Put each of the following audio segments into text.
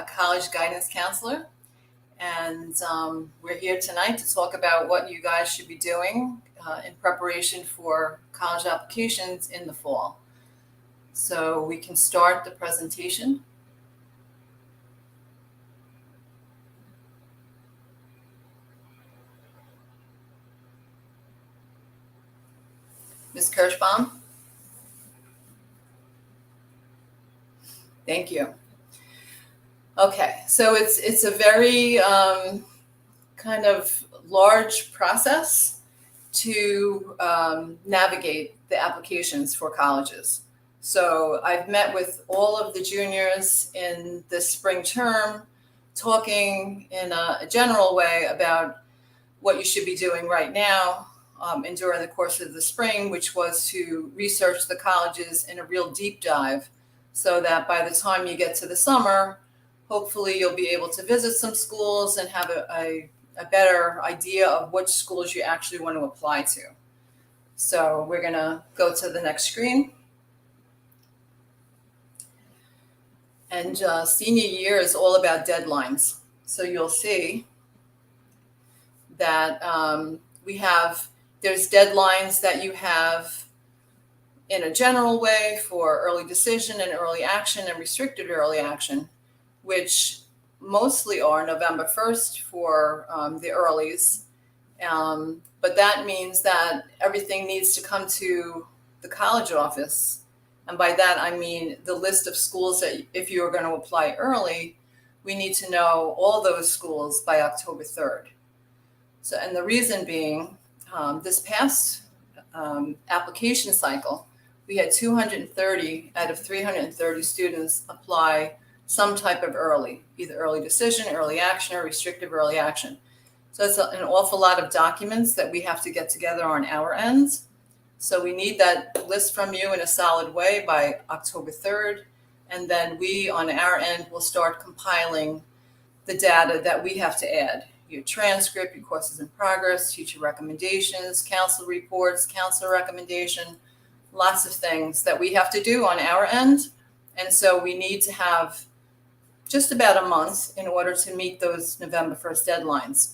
college guidance counselor, and we're here tonight to talk about what you guys should be doing in preparation for college applications in the fall. So we can start the presentation. Ms. Kirschbaum? Thank you. Okay, so it's a very kind of large process to navigate the applications for colleges. So I've met with all of the juniors in the spring term, talking in a general way about what you should be doing right now and during the course of the spring, which was to research the colleges in a real deep dive, so that by the time you get to the summer, hopefully you'll be able to visit some schools and have a better idea of which schools you actually want to apply to. So we're going to go to the next screen. And senior year is all about deadlines. So you'll see that there's deadlines that you have in a general way for early decision and early action and restricted early action, which mostly are November 1st for the earlies. But that means that everything needs to come to the college office. And by that, I mean the list of schools that if you are going to apply early, we need to know all those schools by October 3rd. So, and the reason being, this past application cycle, we had 230 out of 330 students apply some type of early, either early decision, early action, or restrictive early action. So it's an awful lot of documents that we have to get together on our end. So we need that list from you in a solid way by October 3rd. And then we, on our end, will start compiling the data that we have to add. Your transcript, your courses in progress, teacher recommendations, council reports, counselor recommendation, lots of things that we have to do on our end. And so we need to have just about a month in order to meet those November 1st deadlines.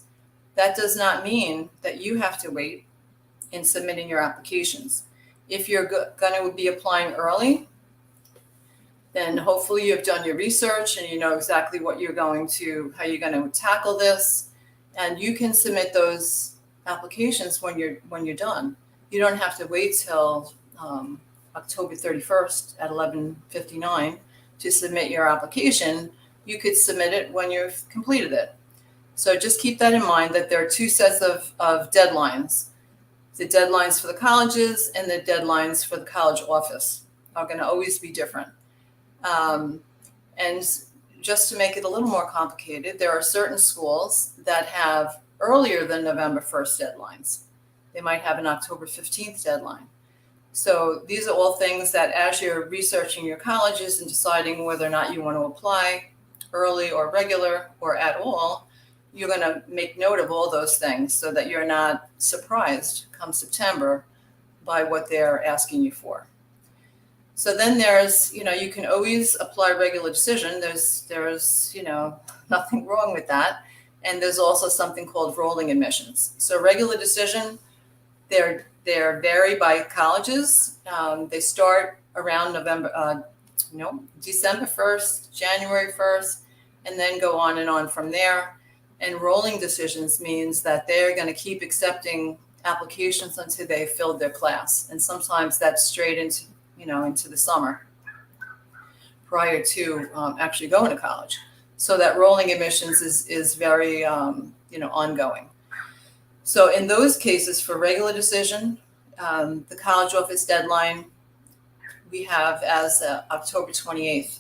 That does not mean that you have to wait in submitting your applications. If you're going to be applying early, then hopefully you've done your research and you know exactly how you're going to tackle this. And you can submit those applications when you're done. You don't have to wait till October 31st at 11:59 to submit your application. You could submit it when you've completed it. So just keep that in mind, that there are two sets of deadlines. The deadlines for the colleges and the deadlines for the college office are going to always be different. And just to make it a little more complicated, there are certain schools that have earlier than November 1st deadlines. They might have an October 15th deadline. So these are all things that as you're researching your colleges and deciding whether or not you want to apply early or regular or at all, you're going to make note of all those things so that you're not surprised come September by what they're asking you for. So then there's, you can always apply regular decision. There's nothing wrong with that. And there's also something called rolling admissions. So regular decision, they're vary by colleges. They start around December 1st, January 1st, and then go on and on from there. And rolling decisions means that they're going to keep accepting applications until they filled their class. And sometimes that's straight into the summer prior to actually going to college. So that rolling admissions is very, ongoing. So in those cases for regular decision, the college office deadline we have as October 28th.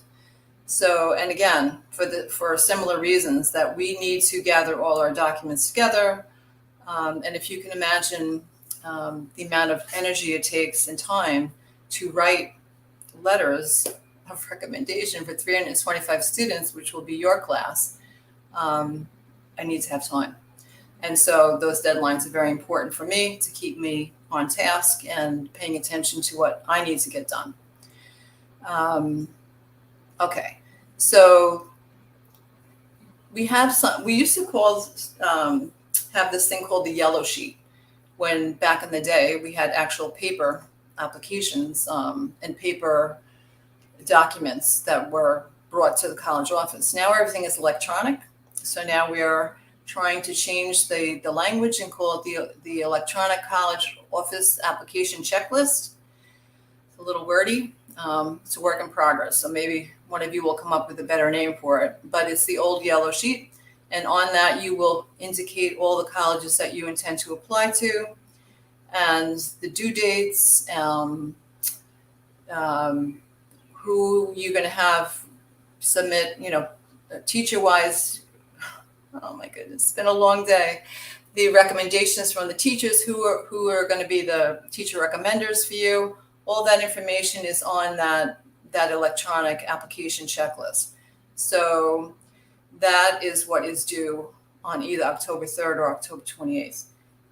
So, and again, for similar reasons that we need to gather all our documents together. And if you can imagine the amount of energy it takes and time to write letters of recommendation for 325 students, which will be your class, I need to have time. And so those deadlines are very important for me to keep me on task and paying attention to what I need to get done. Okay, so we have some, we used to have this thing called the yellow sheet, when back in the day we had actual paper applications and paper documents that were brought to the college office. Now everything is electronic. So now we are trying to change the language and call it the electronic college office application checklist. It's a little wordy. It's a work in progress. So maybe one of you will come up with a better name for it, but it's the old yellow sheet. And on that, you will indicate all the colleges that you intend to apply to and the due dates, who you're going to have submit, teacher-wise. Oh my goodness, it's been a long day. The recommendations from the teachers who are going to be the teacher recommenders for you. All that information is on that electronic application checklist. So that is what is due on either October 3rd or October 28th.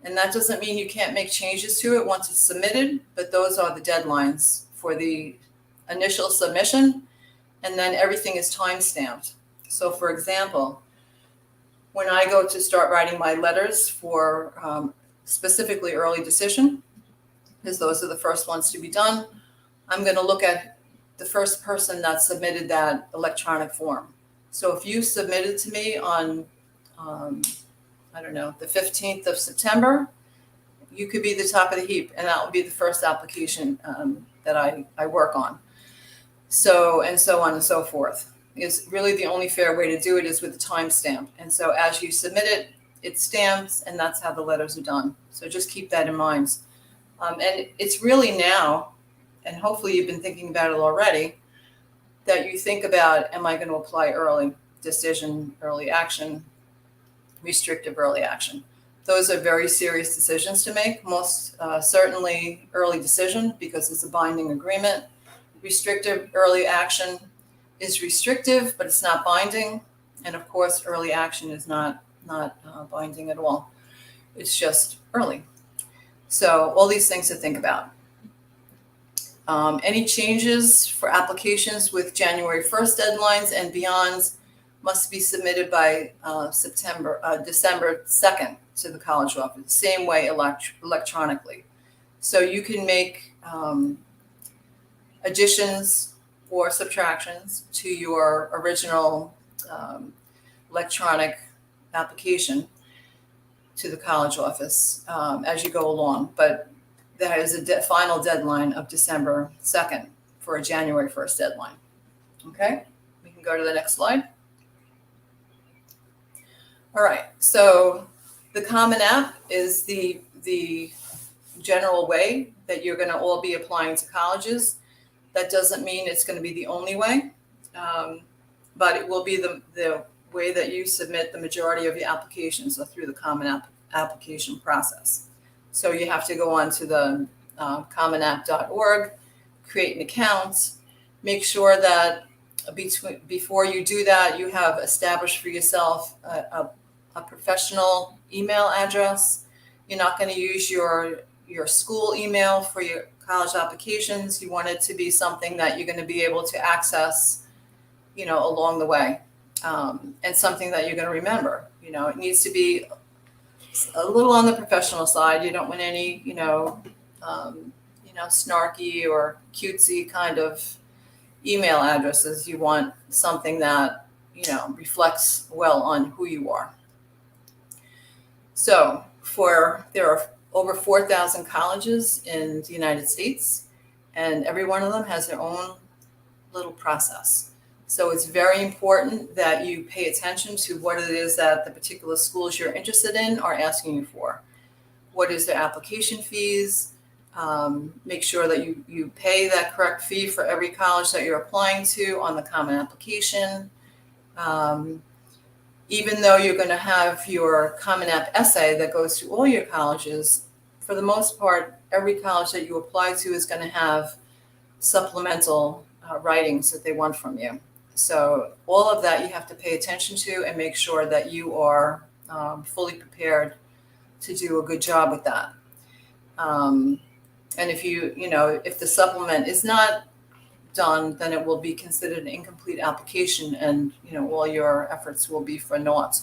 And that doesn't mean you can't make changes to it once it's submitted, but those are the deadlines for the initial submission, and then everything is time-stamped. So for example, when I go to start writing my letters for specifically early decision, because those are the first ones to be done, I'm going to look at the first person that submitted that electronic form. So if you submitted to me on, the 15th of September, you could be the top of the heap, and that will be the first application that I work on. So, and so on and so forth. Is really the only fair way to do it is with the timestamp. And so as you submit it, it stamps, and that's how the letters are done. So just keep that in mind. And it's really now, and hopefully you've been thinking about it already, that you think about, am I going to apply early decision, early action, restrictive early action? Those are very serious decisions to make. Most certainly early decision, because it's a binding agreement. Restrictive early action is restrictive, but it's not binding. And of course, early action is not binding at all. It's just early. So all these things to think about. Any changes for applications with January 1st deadlines and beyond must be submitted by December 2nd to the college office, the same way electronically. So you can make additions or subtractions to your original electronic application to the college office as you go along. But there is a final deadline of December 2nd for a January 1st deadline. Okay, we can go to the next slide. All right, so the Common App is the general way that you're going to all be applying to colleges. That doesn't mean it's going to be the only way, but it will be the way that you submit the majority of your applications through the Common application process. So you have to go on to the commonapp.org, create an account, make sure that before you do that, you have established for yourself a professional email address. You're not going to use your school email for your college applications. You want it to be something that you're going to be able to access, along the way, and something that you're going to remember. It needs to be a little on the professional side. You don't want any, snarky or cutesy kind of email addresses. You want something that, reflects well on who you are. So there are over 4,000 colleges in the United States, and every one of them has their own little process. So it's very important that you pay attention to what it is that the particular schools you're interested in are asking you for. What is their application fees? Make sure that you pay that correct fee for every college that you're applying to on the Common Application. Even though you're going to have your Common App essay that goes to all your colleges, for the most part, every college that you apply to is going to have supplemental writings that they want from you. So all of that you have to pay attention to and make sure that you are fully prepared to do a good job with that. And if if the supplement is not done, then it will be considered an incomplete application, and all your efforts will be for naught.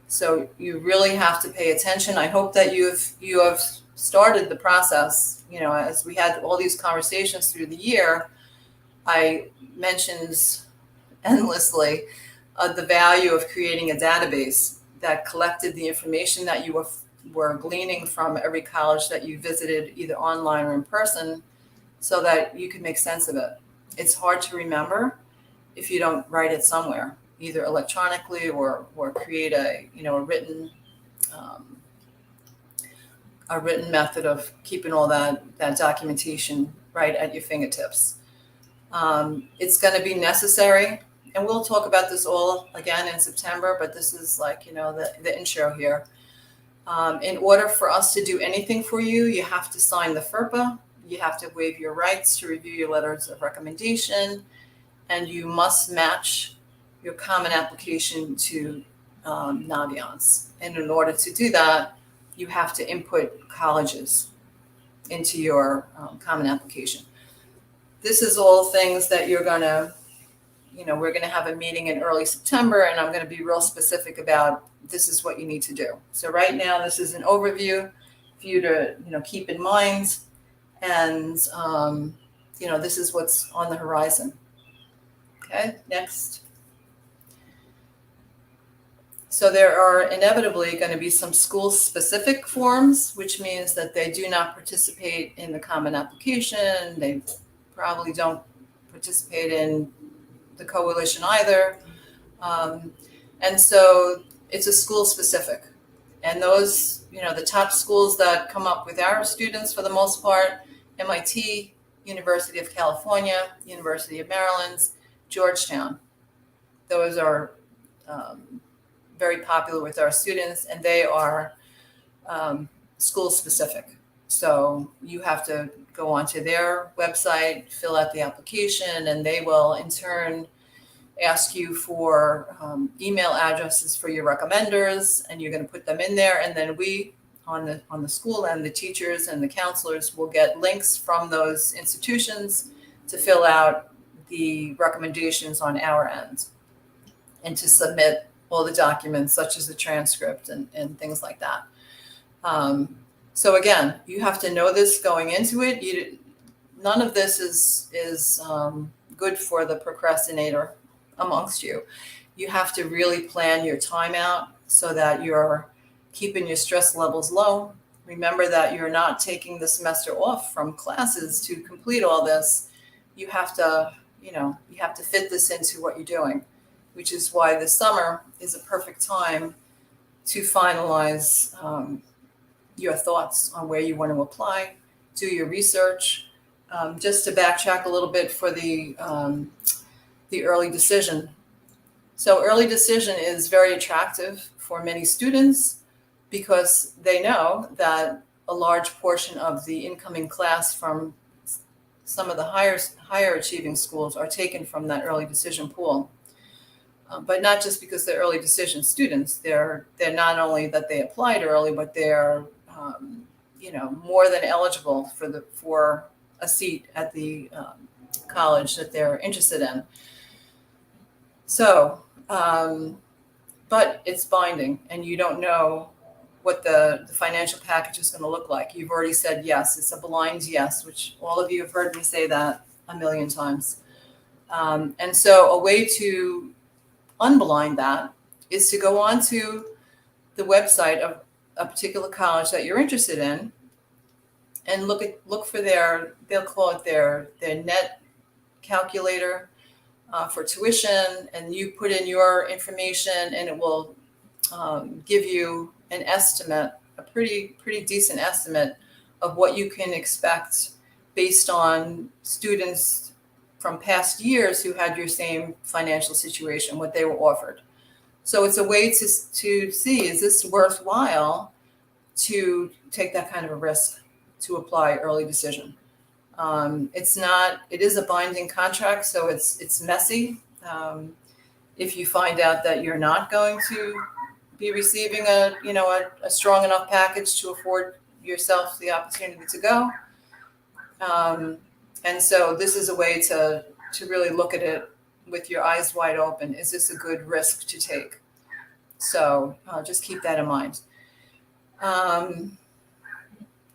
So you really have to pay attention. I hope that you have started the process. As we had all these conversations through the year, I mentioned endlessly the value of creating a database that collected the information that you were gleaning from every college that you visited, either online or in person, so that you could make sense of it. It's hard to remember if you don't write it somewhere, either electronically or create a written method of keeping all that documentation right at your fingertips. It's going to be necessary, and we'll talk about this all again in September, but this is like, the intro here. In order for us to do anything for you, you have to sign the FERPA, you have to waive your rights to review your letters of recommendation, and you must match your common application to Naviance. And in order to do that, you have to input colleges into your common application. This is all things that you're going to, we're going to have a meeting in early September, and I'm going to be real specific about this is what you need to do. So right now, this is an overview for you to, keep in mind. And, this is what's on the horizon. Okay, next. So there are inevitably going to be some school-specific forms, which means that they do not participate in the common application. They probably don't participate in the coalition either. And so it's a school-specific. And those, the top schools that come up with our students for the most part, MIT, University of California, University of Maryland, Georgetown. Those are very popular with our students, and they are school specific. So you have to go onto their website, fill out the application, and they will in turn ask you for email addresses for your recommenders, and you're going to put them in there. And then we on the school and the teachers and the counselors will get links from those institutions to fill out the recommendations on our end and to submit all the documents such as the transcript and things like that. So again, you have to know this going into it. None of this is good for the procrastinator amongst you. You have to really plan your time out so that you're keeping your stress levels low. Remember that you're not taking the semester off from classes to complete all this. You have to fit this into what you're doing, which is why this summer is a perfect time to finalize your thoughts on where you want to apply, do your research. Just to backtrack a little bit for the early decision. So early decision is very attractive for many students because they know that a large portion of the incoming class from some of the higher achieving schools are taken from that early decision pool. But not just because they're early decision students. They're not only that they applied early, but they're more than eligible for a seat at the college that they're interested in. So, but it's binding, and you don't know what the financial package is going to look like. You've already said yes. It's a blind yes, which all of you have heard me say that a million times. And so a way to unblind that is to go onto the website of a particular college that you're interested in and look for they'll call it their net calculator for tuition, and you put in your information and it will give you an estimate, a pretty decent estimate of what you can expect based on students from past years who had your same financial situation, what they were offered. So it's a way to see, is this worthwhile to take that kind of a risk to apply early decision? It is a binding contract, so it's messy. If you find out that you're not going to be receiving a strong enough package to afford yourself the opportunity to go. And so this is a way to to really look at it with your eyes wide open. Is this a good risk to take? So just keep that in mind.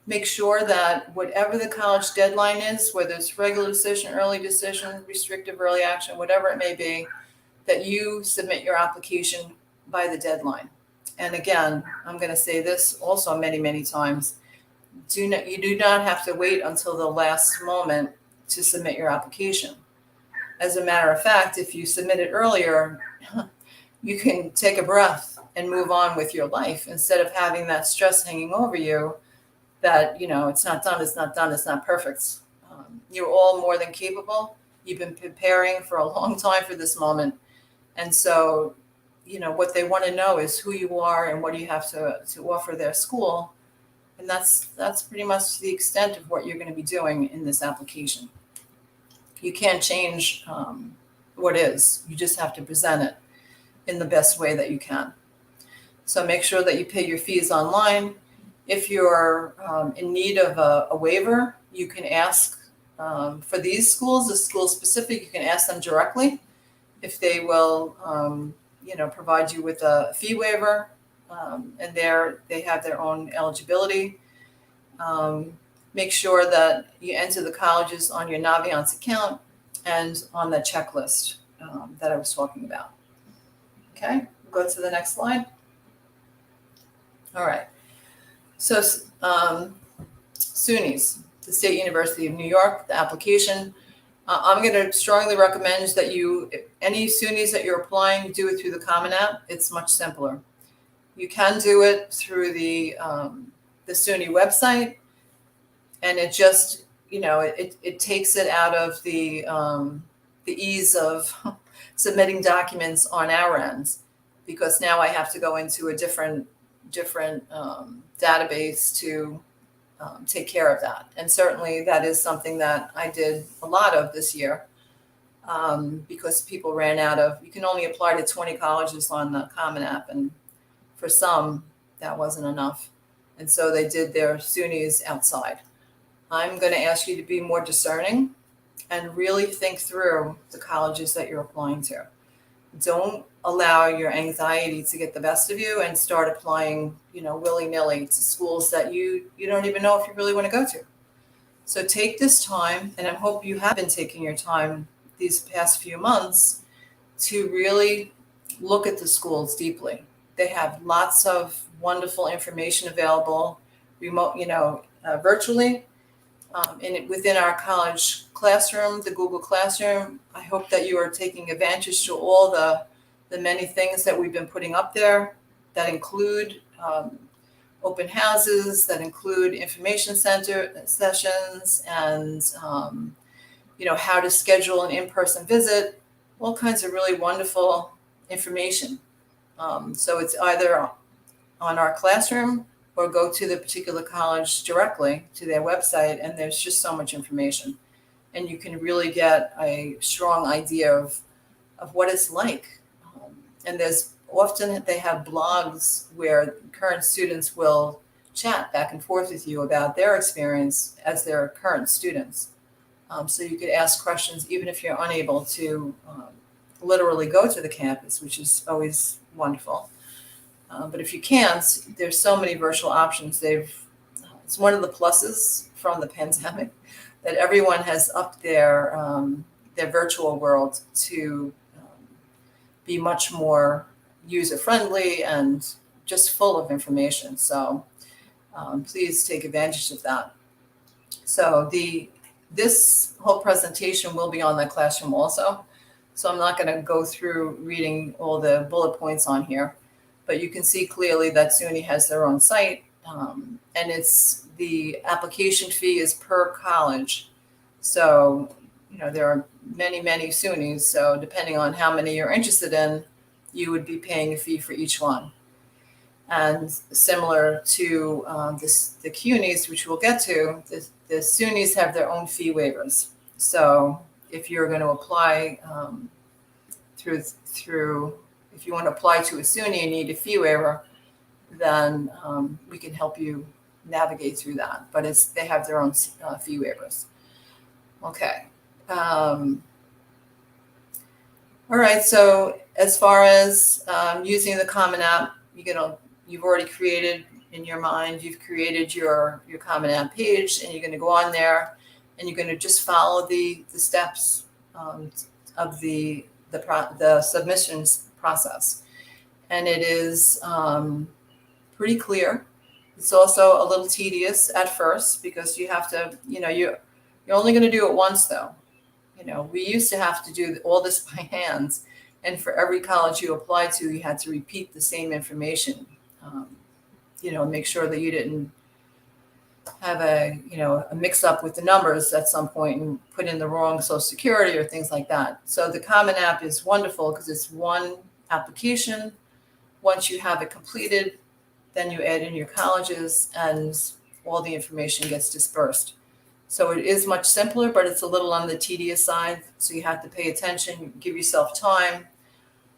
Make sure that whatever the college deadline is, whether it's regular decision, early decision, restrictive early action, whatever it may be, that you submit your application by the deadline. And again, I'm going to say this also many, many times. You do not have to wait until the last moment to submit your application. As a matter of fact, if you submit it earlier, you can take a breath and move on with your life instead of having that stress hanging over you that, it's not done, it's not perfect. You're all more than capable. You've been preparing for a long time for this moment. And so, what they want to know is who you are and what you have to offer their school. And that's pretty much the extent of what you're going to be doing in this application. You can't change what is. You just have to present it in the best way that you can. So make sure that you pay your fees online. If you're in need of a waiver, you can ask for these schools, the school specific, you can ask them directly if they will, provide you with a fee waiver. And they have their own eligibility. Make sure that you enter the colleges on your Naviance account and on the checklist that I was talking about. Okay, we'll go to the next slide. All right. So SUNYs, the State University of New York, the application. I'm going to strongly recommend that any SUNYs that you're applying, do it through the Common App. It's much simpler. You can do it through the SUNY website, and it just, it takes it out of the ease of submitting documents on our end, because now I have to go into a different database to take care of that. And certainly that is something that I did a lot of this year because people ran out of, you can only apply to 20 colleges on the Common App, and for some that wasn't enough. And so they did their SUNYs outside. I'm going to ask you to be more discerning and really think through the colleges that you're applying to. Don't allow your anxiety to get the best of you and start applying, willy-nilly to schools that you don't even know if you really want to go to. So take this time, and I hope you have been taking your time these past few months to really look at the schools deeply. They have lots of wonderful information available virtually. Within our college classroom, the Google Classroom, I hope that you are taking advantage to all the many things that we've been putting up there that include open houses, that include information center sessions, and how to schedule an in-person visit, all kinds of really wonderful information. So it's either on our classroom or go to the particular college directly to their website, and there's just so much information. And you can really get a strong idea of what it's like. And they have blogs where current students will chat back and forth with you about their experience as their current students. So you could ask questions even if you're unable to literally go to the campus, which is always wonderful. But if you can't, there's so many virtual options. It's one of the pluses from the pandemic that everyone has upped their virtual world to be much more user-friendly and just full of information. So please take advantage of that. So this whole presentation will be on the classroom also. So I'm not going to go through reading all the bullet points on here. But you can see clearly that SUNY has their own site, and the application fee is per college. So, there are many, many SUNYs. So depending on how many you're interested in, you would be paying a fee for each one. And similar to the CUNYs, which we'll get to, the SUNYs have their own fee waivers. So if you're going to apply if you want to apply to a SUNY and need a fee waiver, then we can help you navigate through that. But they have their own fee waivers. Okay. All right, so as far as using the Common App, you've already created in your mind, you've created your Common App page, and you're going to go on there, and you're going to just follow the steps of the submissions process, and it is pretty clear. It's also a little tedious at first because you have to, you're only going to do it once though. We used to have to do all this by hands, and for every college you applied to, you had to repeat the same information. Make sure that you didn't have a mix up with the numbers at some point and put in the wrong Social Security or things like that. So the Common App is wonderful because it's one application. Once you have it completed, then you add in your colleges and all the information gets dispersed. So it is much simpler, but it's a little on the tedious side. So you have to pay attention, give yourself time,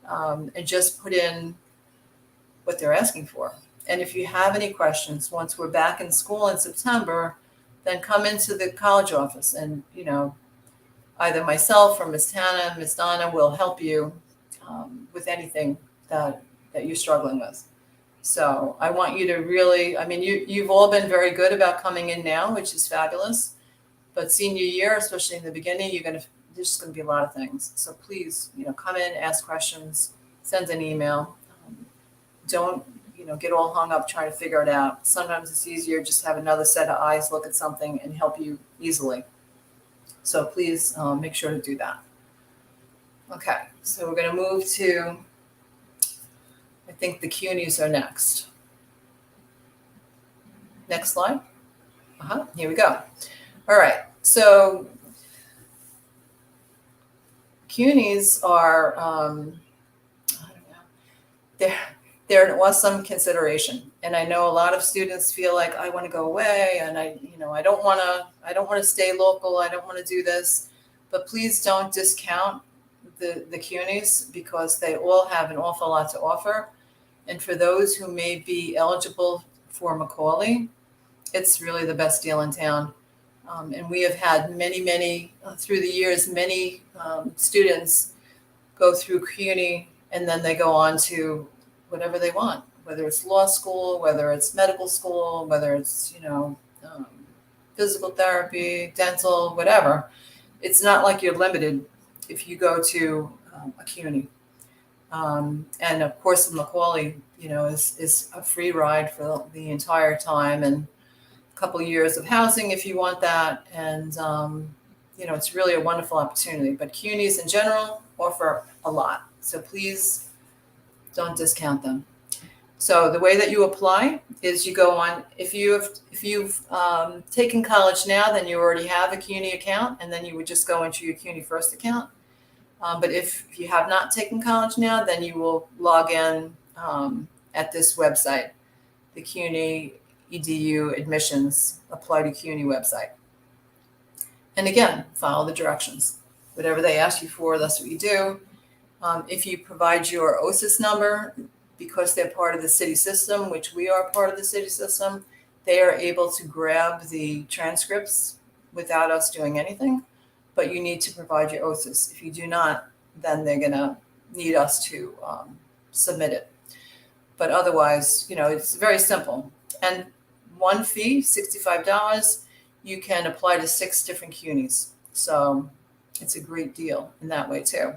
and just put in what they're asking for. And if you have any questions, once we're back in school in September, then come into the college office and, either myself or Miss Tana, Miss Donna will help you with anything that you're struggling with. So I want you to really, you've all been very good about coming in now, which is fabulous. But senior year, especially in the beginning, there's just going to be a lot of things. So please, come in, ask questions, send an email. Don't, get all hung up trying to figure it out. Sometimes it's easier just to have another set of eyes look at something and help you easily. So please make sure to do that. Okay, so we're going to move to, I think the CUNYs are next. Next slide. Here we go. All right, so CUNYs are, I don't know, they're an awesome consideration, and I know a lot of students feel like I want to go away, and I don't want to stay local. I don't want to do this, but please don't discount the CUNYs because they all have an awful lot to offer, and for those who may be eligible for Macaulay, it's really the best deal in town. And we have had many, through the years, many students go through CUNY and then they go on to whatever they want, whether it's law school, whether it's medical school, whether it's, physical therapy, dental, whatever. It's not like you're limited if you go to a CUNY. And of course, Macaulay, is a free ride for the entire time, and couple of years of housing if you want that. And, it's really a wonderful opportunity. But CUNYs in general offer a lot. So please don't discount them. So the way that you apply is you go on, if you've taken college now, then you already have a CUNY account, and then you would just go into your CUNY First account. But if you have not taken college now, then you will log in at this website, the CUNY EDU admissions apply to CUNY website. And again, follow the directions. Whatever they ask you for, that's what you do. If you provide your OSIS number, because they're part of the city system, which we are part of the city system, they are able to grab the transcripts without us doing anything. But you need to provide your OSIS. If you do not, then they're going to need us to submit it. But otherwise, it's very simple. And one fee, $65, you can apply to 6 different CUNYs. So it's a great deal in that way too.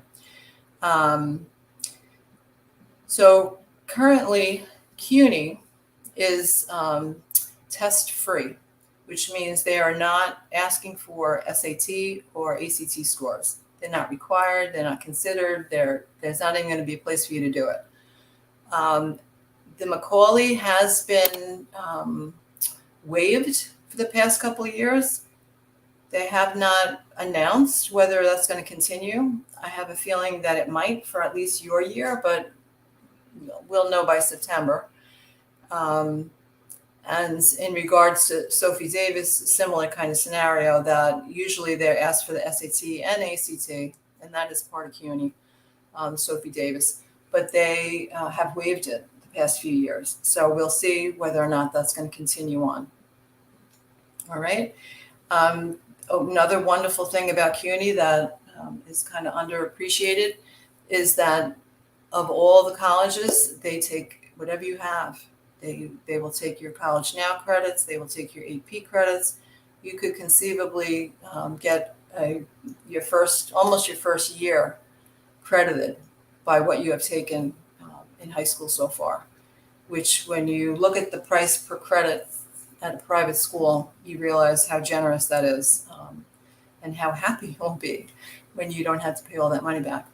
So currently CUNY is test free, which means they are not asking for SAT or ACT scores. They're not required. They're not considered. There's not even going to be a place for you to do it. The Macaulay has been waived for the past couple of years. They have not announced whether that's going to continue. I have a feeling that it might for at least your year, but we'll know by September. And in regards to Sophie Davis, similar kind of scenario that usually they're asked for the SAT and ACT, and that is part of CUNY, Sophie Davis, but they have waived it the past few years. So we'll see whether or not that's going to continue on. All right. Another wonderful thing about CUNY that is kind of underappreciated is that of all the colleges, they take whatever you have. They will take your College Now credits. They will take your AP credits. You could conceivably get your first year credited by what you have taken in high school so far, which when you look at the price per credit at a private school, you realize how generous that is, and how happy you'll be when you don't have to pay all that money back.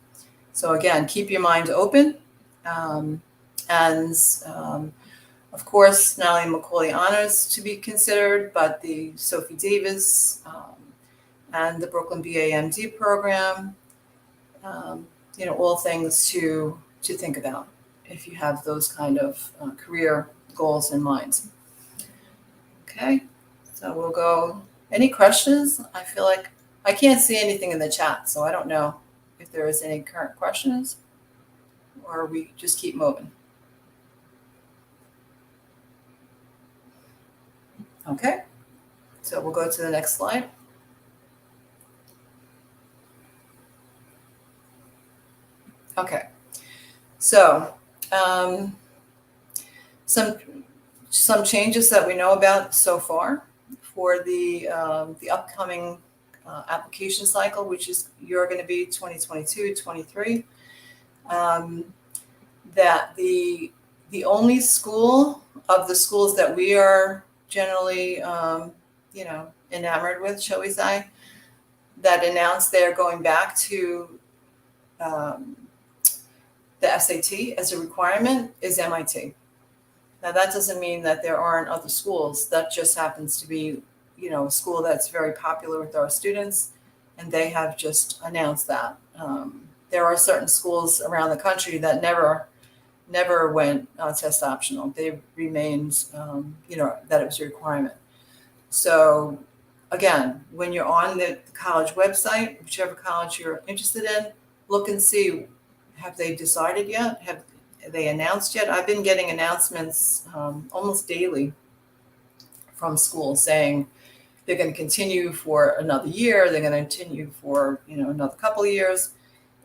So again, keep your mind open. Of course, not only Macaulay Honors to be considered, but the Sophie Davis and the Brooklyn BAMD program, all things to think about if you have those kind of career goals in mind. Okay, so we'll go. Any questions? I feel like I can't see anything in the chat, so I don't know if there is any current questions, or we just keep moving. Okay, so we'll go to the next slide. Okay, so some changes that we know about so far for the upcoming application cycle, which is you're going to be 2022-23. That the only school of the schools that we are generally enamored with, shall we say, that announced they're going back to the SAT as a requirement is MIT. Now that doesn't mean that there aren't other schools. That just happens to be, a school that's very popular with our students, and they have just announced that. There are certain schools around the country that never went test optional. They remained, that it was a requirement. So again, when you're on the college website, whichever college you're interested in, look and see, have they decided yet? Have they announced yet? I've been getting announcements almost daily from schools saying they're going to continue for another year. They're going to continue for, another couple of years.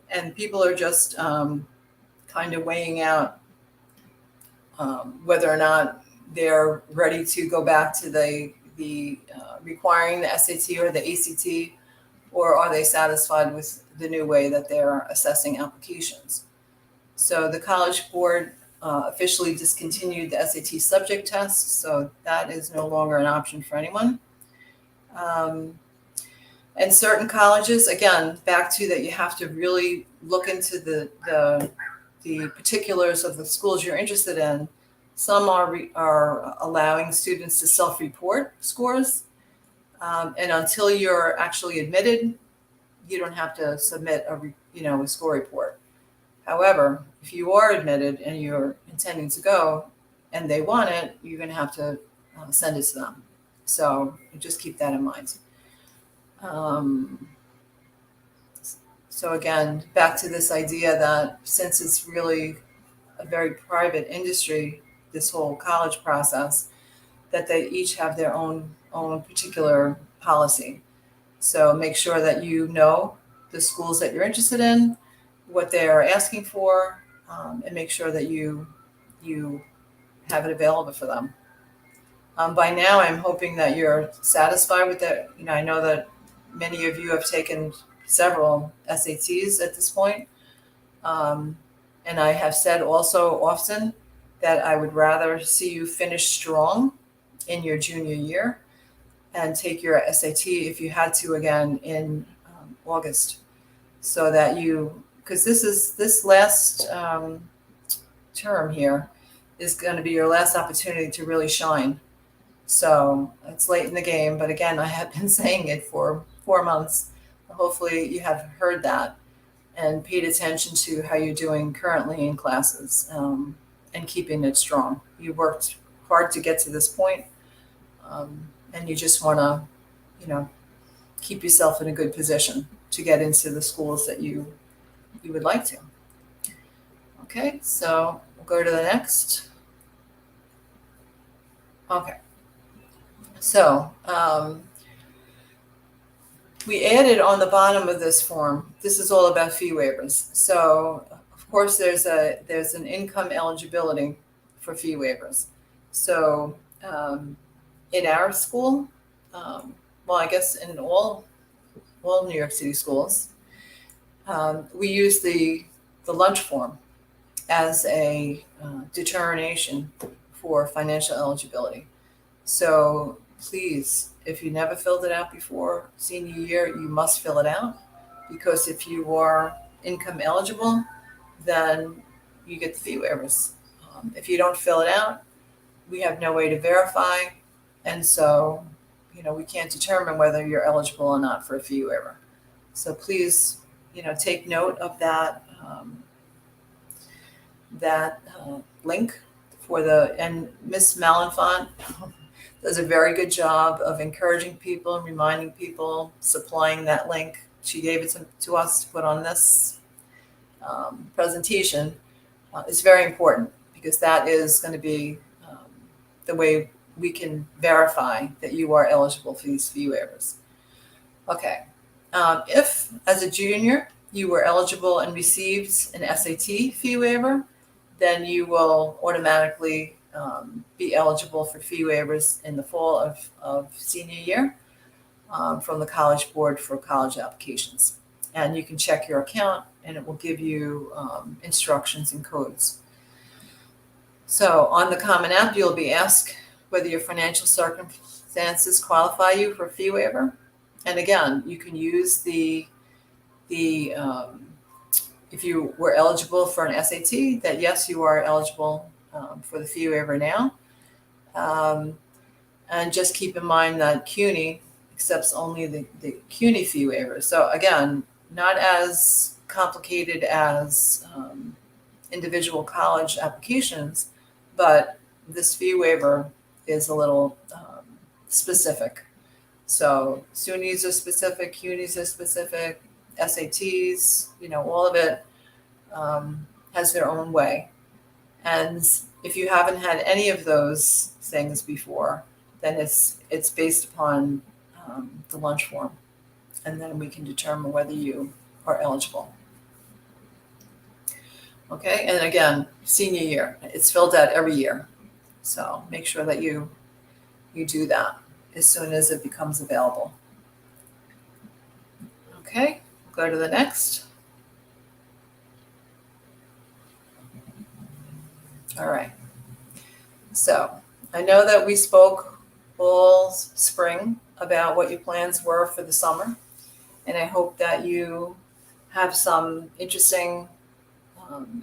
And people are just kind of weighing out whether or not they're ready to go back to the requiring the SAT or the ACT, or are they satisfied with the new way that they're assessing applications. So the College Board officially discontinued the SAT subject test, so that is no longer an option for anyone. And certain colleges, again, back to that, you have to really look into the particulars of the schools you're interested in. Some are allowing students to self-report scores, and until you're actually admitted, you don't have to submit a score report. However, if you are admitted and you're intending to go and they want it, you're going to have to send it to them. So just keep that in mind. So again, back to this idea that since it's really a very private industry, this whole college process, that they each have their own particular policy. So make sure that you know the schools that you're interested in, what they are asking for, and make sure that you have it available for them. By now, I'm hoping that you're satisfied with that. I know that many of you have taken several SATs at this point. And I have said also often that I would rather see you finish strong in your junior year and take your SAT if you had to again in August, so that because this last term here is going to be your last opportunity to really shine. So it's late in the game, but again, I have been saying it for 4 months. Hopefully you have heard that and paid attention to how you're doing currently in classes, and keeping it strong. You worked hard to get to this point, and you just want to, keep yourself in a good position to get into the schools that you would like to. Okay, so we'll go to the next. Okay, so we added on the bottom of this form, this is all about fee waivers. So of course there's an income eligibility for fee waivers. So in our school, well, I guess in all New York City schools, we use the lunch form as a determination for financial eligibility. So please, if you never filled it out before senior year, you must fill it out, because if you are income eligible, then you get the fee waivers. If you don't fill it out, we have no way to verify, and so we can't determine whether you're eligible or not for a fee waiver. So please, take note of that link and Miss Malenfant does a very good job of encouraging people and reminding people, supplying that link. She gave it to us to put on this presentation. It's very important, because that is going to be the way we can verify that you are eligible for these fee waivers. Okay. If, as a junior, you were eligible and received an SAT fee waiver, then you will automatically be eligible for fee waivers in the fall of senior year from the College Board for college applications. And you can check your account, and it will give you instructions and codes. So on the Common App, you'll be asked whether your financial circumstances qualify you for a fee waiver. And again, you can use if you were eligible for an SAT, that yes, you are eligible for the fee waiver now. And just keep in mind that CUNY accepts only the CUNY fee waiver. So again, not as complicated as individual college applications, but this fee waiver is a little specific. So SUNYs are specific, CUNYs are specific, SATs, all of it has their own way. And if you haven't had any of those things before, then it's based upon the lunch form, and then we can determine whether you are eligible. Okay, and again, senior year, it's filled out every year, so make sure that you do that as soon as it becomes available. Okay, go to the next. All right. So I know that we spoke all spring about what your plans were for the summer, and I hope that you have some interesting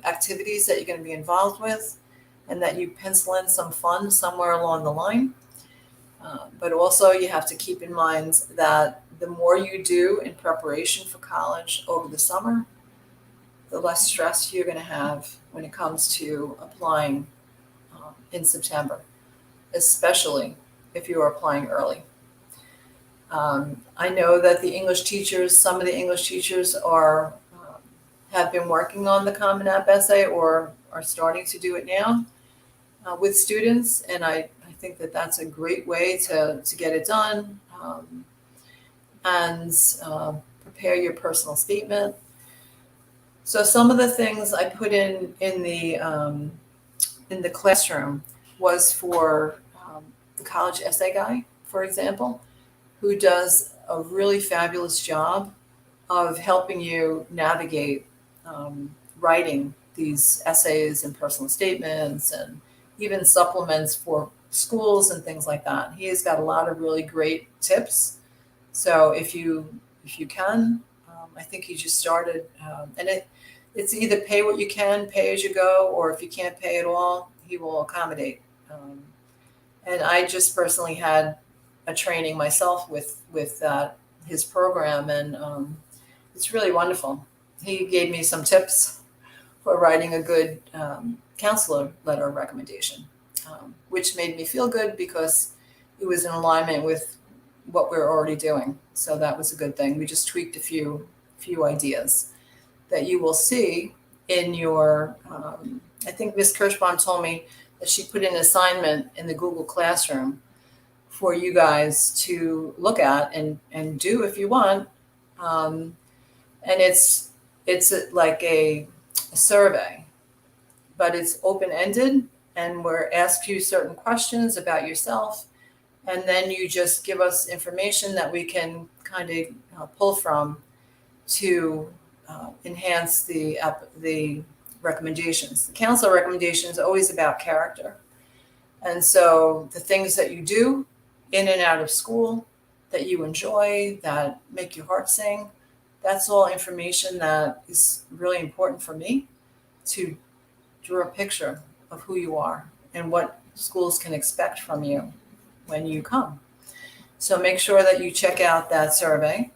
activities that you're going to be involved with, and that you pencil in some fun somewhere along the line. But also you have to keep in mind that the more you do in preparation for college over the summer, the less stress you're going to have when it comes to applying in September, especially if you are applying early. I know that some of the English teachers have been working on the Common App essay, or are starting to do it now with students, and I think that that's a great way to get it done, and prepare your personal statement. So some of the things I put in the classroom was for the college essay guy, for example, who does a really fabulous job of helping you navigate writing these essays and personal statements, and even supplements for schools and things like that. He has got a lot of really great tips. So if you can, I think he just started, and it's either pay what you can, pay as you go, or if you can't pay at all, he will accommodate. And I just personally had a training myself with his program, and it's really wonderful. He gave me some tips for writing a good counselor letter of recommendation, which made me feel good because it was in alignment with what we were already doing. So that was a good thing. We just tweaked a few ideas that you will see in your, I think Ms. Kirschbaum told me that she put an assignment in the Google Classroom for you guys to look at and do if you want. And it's like a survey, but it's open-ended, and we're ask you certain questions about yourself, and then you just give us information that we can kind of pull from to enhance the recommendations. The council recommendation is always about character. And so the things that you do in and out of school that you enjoy, that make your heart sing, that's all information that is really important for me to draw a picture of who you are and what schools can expect from you when you come. So make sure that you check out that survey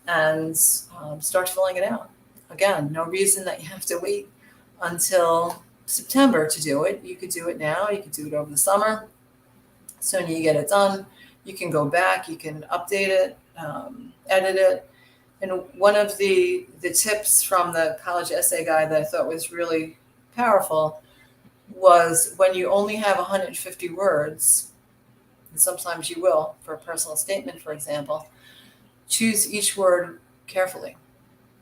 and start filling it out. Again, no reason that you have to wait until September to do it. You could do it now. You could do it over the summer. Soon you get it done, you can go back, you can update it, edit it. And one of the tips from the college essay guide that I thought was really powerful was when you only have 150 words, and sometimes you will for a personal statement, for example, choose each word carefully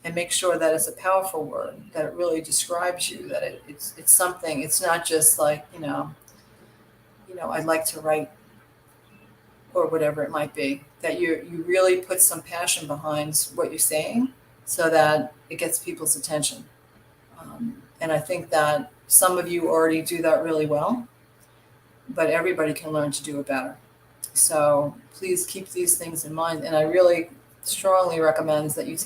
and make sure that it's a powerful word, that it really describes you, that it's something. It's not just like, I'd like to write, or whatever it might be, that you really put some passion behind what you're saying so that it gets people's attention. And I think that some of you already do that really well, but everybody can learn to do it better. So please keep these things in mind. And I really strongly recommend that you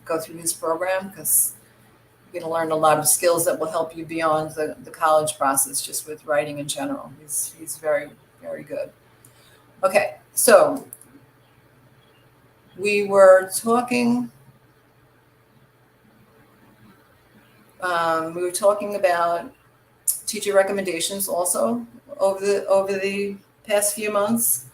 go through his program, because you're going to learn a lot of skills that will help you beyond the college process, just with writing in general. He's very, very good. Okay, so we were talking about teacher recommendations also over the past few months.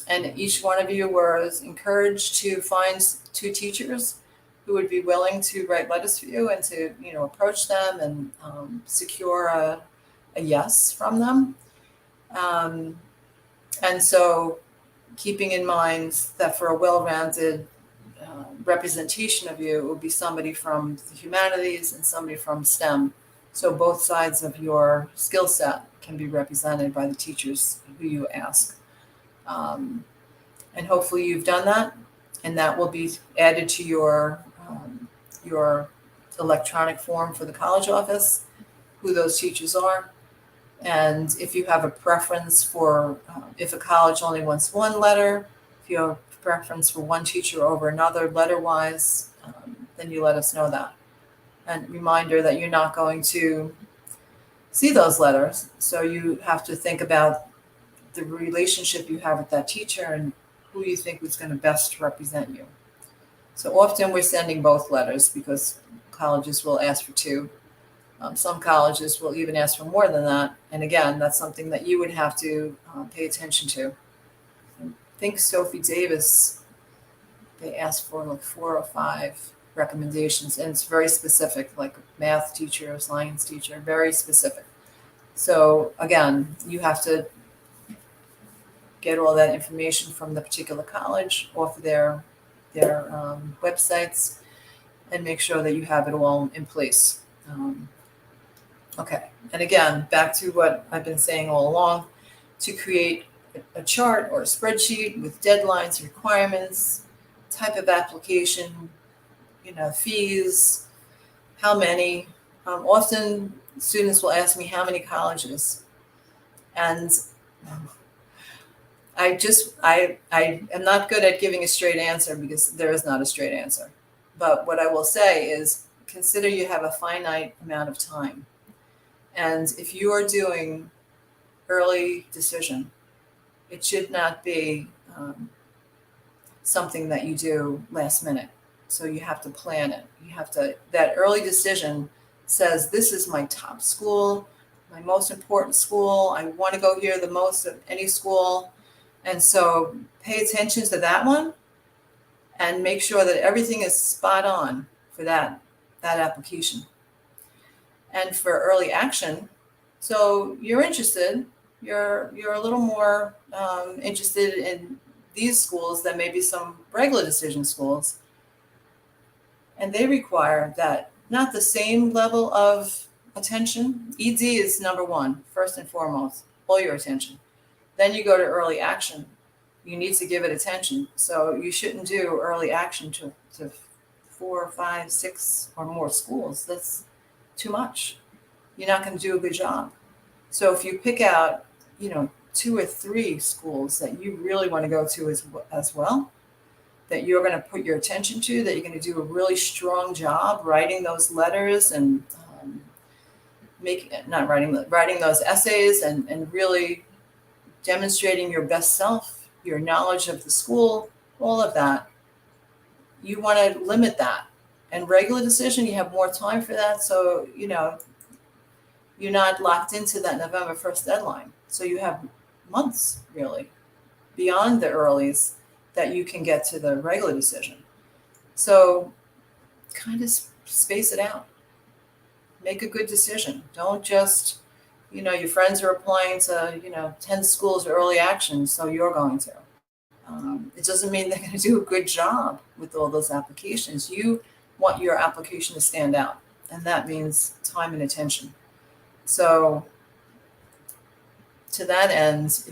And each one of you was encouraged to find 2 teachers who would be willing to write letters for you and to, approach them and secure a yes from them. And so keeping in mind that for a well-rounded representation of you, it would be somebody from the humanities and somebody from STEM. So both sides of your skill set can be represented by the teachers who you ask. And hopefully you've done that, and that will be added to your electronic form for the college office, who those teachers are. And if you have a preference for, if a college only wants one letter, if you have a preference for one teacher over another letter-wise, then you let us know that. And reminder that you're not going to see those letters, so you have to think about the relationship you have with that teacher and who you think was going to best represent you. So often we're sending both letters because colleges will ask for 2. Some colleges will even ask for more than that. And again, that's something that you would have to pay attention to. I think Sophie Davis, they asked for like 4 or 5 recommendations, and it's very specific, like math teacher, science teacher, very specific. So again, you have to get all that information from the particular college off their websites and make sure that you have it all in place. Okay, and again, back to what I've been saying all along, to create a chart or a spreadsheet with deadlines, requirements, type of application, fees, how many. Often students will ask me how many colleges, and I am not good at giving a straight answer, because there is not a straight answer. But what I will say is, consider you have a finite amount of time. And if you are doing early decision, it should not be something that you do last minute. So you have to plan it. That early decision says, this is my top school, my most important school. I want to go here the most of any school. And so pay attention to that one and make sure that everything is spot on for that application. And for early action, so you're interested, you're a little more interested in these schools than maybe some regular decision schools. And they require that, not the same level of attention. ED is number one, first and foremost, all your attention. Then you go to early action. You need to give it attention. So you shouldn't do early action to 4, 5, 6 or more schools. That's too much. You're not going to do a good job. So if you pick out, 2 or 3 schools that you really want to go to as well, that you're going to put your attention to, that you're going to do a really strong job writing those letters and writing those essays and really demonstrating your best self, your knowledge of the school, all of that. You want to limit that. And regular decision, you have more time for that. So, you're not locked into that November 1st deadline. So you have months, really, beyond the earlies that you can get to the regular decision. So kind of space it out. Make a good decision. Don't just, your friends are applying to, 10 schools early action, so you're going to. It doesn't mean they're going to do a good job with all those applications. You want your application to stand out, and that means time and attention. So to that end,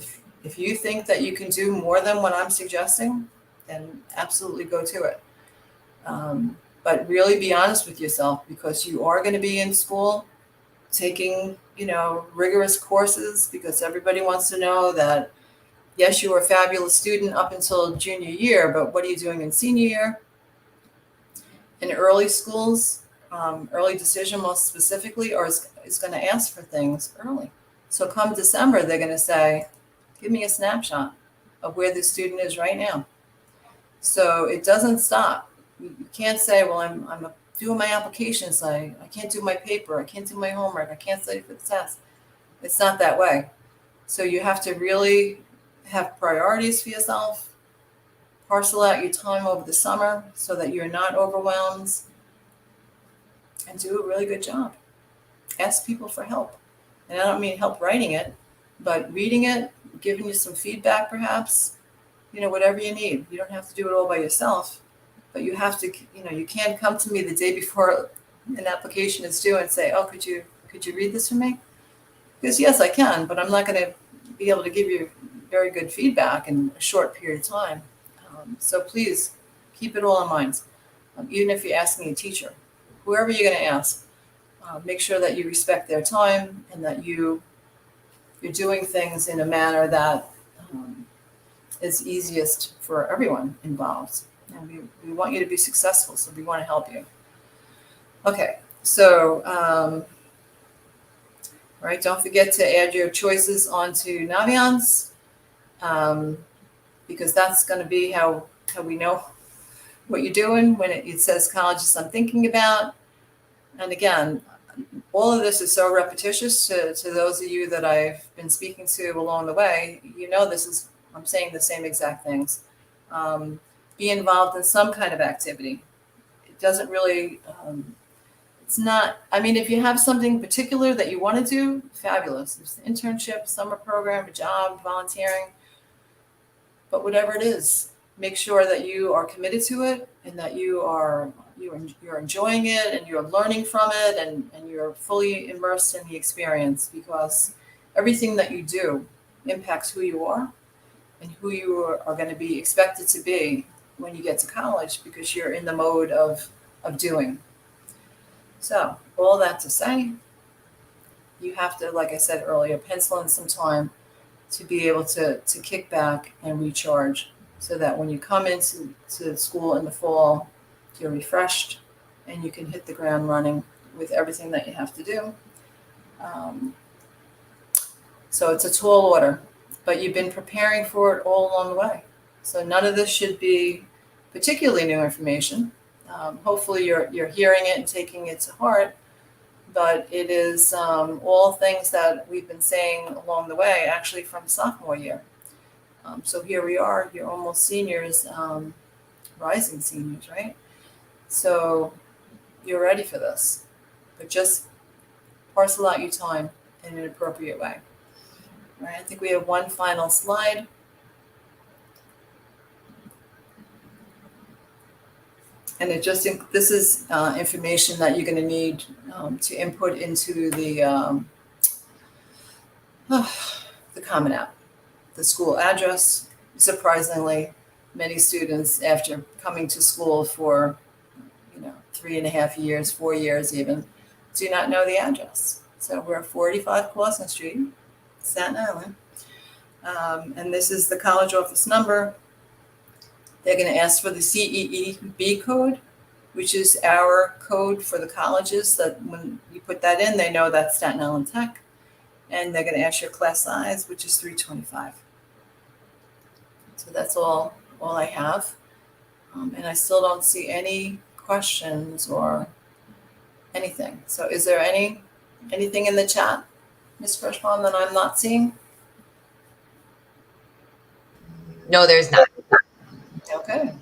if you think that you can do more than what I'm suggesting, then absolutely go to it. But really be honest with yourself, because you are going to be in school taking, rigorous courses, because everybody wants to know that, yes, you were a fabulous student up until junior year, but what are you doing in senior year? In early schools, early decision most specifically, is going to ask for things early. So come December, they're going to say, give me a snapshot of where the student is right now. So it doesn't stop. You can't say, well, I'm doing my applications. I can't do my paper. I can't do my homework. I can't study for the test. It's not that way. So you have to really have priorities for yourself. Parcel out your time over the summer so that you're not overwhelmed, and do a really good job. Ask people for help. And I don't mean help writing it, but reading it, giving you some feedback perhaps, whatever you need. You don't have to do it all by yourself, but you have to, you can't come to me the day before an application is due and say, oh, could you read this for me? Because yes, I can, but I'm not going to be able to give you very good feedback in a short period of time. So please keep it all in mind. Even if you're asking a teacher, whoever you're going to ask, make sure that you respect their time and that you're doing things in a manner that is easiest for everyone involved. And we want you to be successful, so we want to help you. Okay, so right, don't forget to add your choices onto Naviance, because that's going to be how we know what you're doing when it says colleges I'm thinking about. And again, all of this is so repetitious to those of you that I've been speaking to along the way. I'm saying the same exact things. Be involved in some kind of activity. It doesn't really, it's not, if you have something particular that you want to do, fabulous. There's an internship, summer program, a job, volunteering. But whatever it is, make sure that you are committed to it and that you're enjoying it and you're learning from it and you're fully immersed in the experience, because everything that you do impacts who you are and who you are going to be expected to be when you get to college, because you're in the mode of doing. So all that to say, you have to, like I said earlier, pencil in some time to be able to kick back and recharge, so that when you come into school in the fall, you're refreshed and you can hit the ground running with everything that you have to do. So it's a tall order, but you've been preparing for it all along the way. So none of this should be particularly new information. Hopefully you're hearing it and taking it to heart. But it is all things that we've been saying along the way, actually from sophomore year. So here we are, you're almost seniors, rising seniors, right? So you're ready for this, but just parcel out your time in an appropriate way. All right, I think we have one final slide. And this is information that you're going to need to input into the Common App. The school address. Surprisingly, many students, after coming to school for 3.5 years, 4 years even, do not know the address. So we're 45 Clawson Street, Staten Island. And this is the college office number. They're going to ask for the CEEB code, which is our code for the colleges, that when you put that in, they know that's Staten Island Tech. And they're going to ask your class size, which is 325. So that's all I have. And I still don't see any questions or anything. So is there anything in the chat, Ms. Kirschbaum, that I'm not seeing? No, there's not. Okay.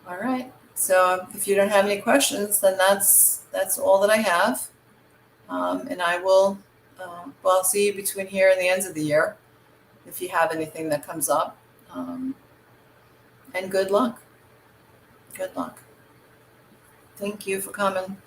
All right. So if you don't have any questions, then that's all that I have. And I will, I'll see you between here and the ends of the year if you have anything that comes up. And good luck. Good luck. Thank you for coming.